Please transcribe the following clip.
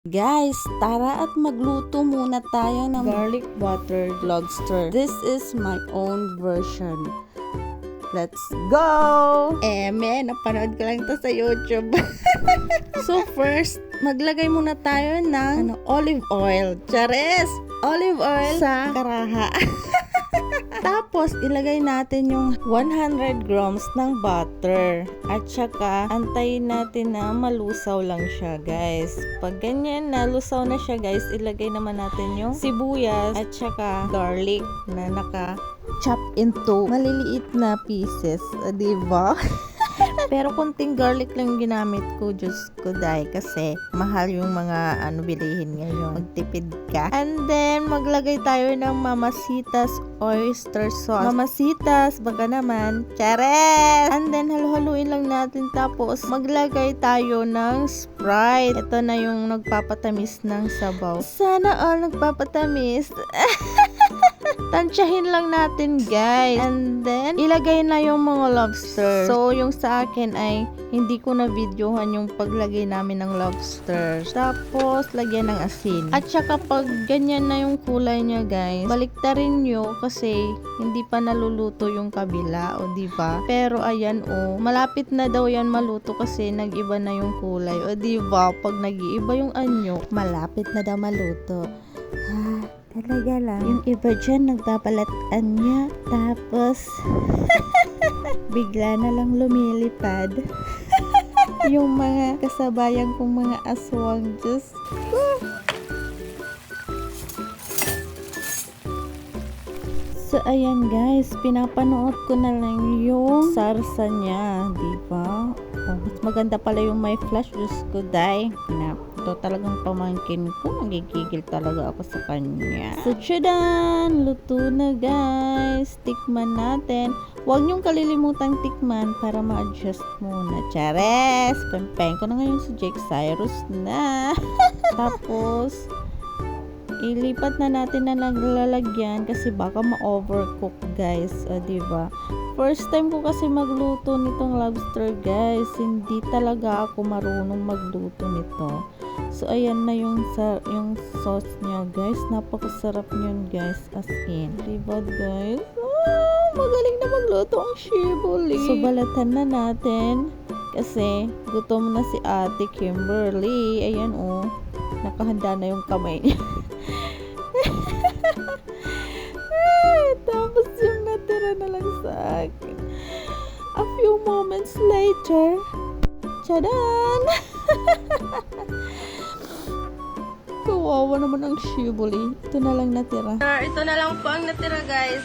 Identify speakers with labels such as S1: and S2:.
S1: Guys, tara at magluto muna tayo ng garlic butter lobster. This is my own version. Let's go! Napanood ko lang to sa YouTube. So first, maglagay muna tayo ng olive oil. Chares! Olive oil sa karaha. Tapos, ilagay natin yung 100 grams ng butter. At saka, antayin natin na malusaw lang siya, guys. Pag ganyan, nalusaw na siya, guys, ilagay naman natin yung sibuyas at saka garlic na naka-chop into maliliit na pieces. Diba? Pero kunting garlic lang ginamit ko, Diyos ko dahil kasi mahal yung mga bilihin ngayon. Magtipid ka. And then, maglagay tayo ng Mamasitas oyster sauce. Mamasitas, baka naman. Chares! And then, halu-haluin lang natin. Tapos, maglagay tayo ng Sprite. Ito na yung nagpapatamis ng sabaw. Sana all nagpapatamis. Tansyahin lang natin, guys. And then, ilagay na yung mga lobster. So, yung sa akin ay hindi ko na videohan yung paglagay namin ng lobster. Tapos, lagyan ng asin. At saka pag ganyan na yung kulay niya, guys, baliktarin nyo kasi hindi pa naluluto yung kabila, o diba? Pero ayan, malapit na daw yan maluto kasi nag-iba na yung kulay. O diba? Pag nag-iiba yung anyo, malapit na daw maluto. Talaga lang. Yung iba dyan, nagpapalatan niya. Tapos, bigla na lang lumilipad. Yung mga kasabayan kong mga aswang. Diyos ko. So, ayan guys. Pinapanood ko na lang yung sarsa niya. Diba? Mas maganda pala yung may flash. Diyos ko, day. Ito talagang pamangkin ko. Nagigigil talaga ako sa kanya. So, tsadan! Luto na, guys. Tikman natin. Huwag niyong kalilimutang tikman para ma-adjust muna. Chares! Pempeng ko na ngayon si Jake Cyrus na. Tapos, ilipat na natin na lalagyan kasi baka ma-overcook, guys. O, diba? First time ko kasi magluto nitong lobster, guys. Hindi talaga ako marunong magluto nito. So, ayan na yung sauce niya, guys. Napakasarap niyan, guys. As in. Diba, guys? Magaling na magluto ang Shibuli. So, balatan na natin. Kasi, gutom na si Ate Kimberly. Ayan, nakahanda na yung kamay niya. Tapos yung natira na lang sa akin. A few moments later, tchadan! Kawawa naman ang Shibuli. Ito na lang natira. Ito na lang po ang natira, guys.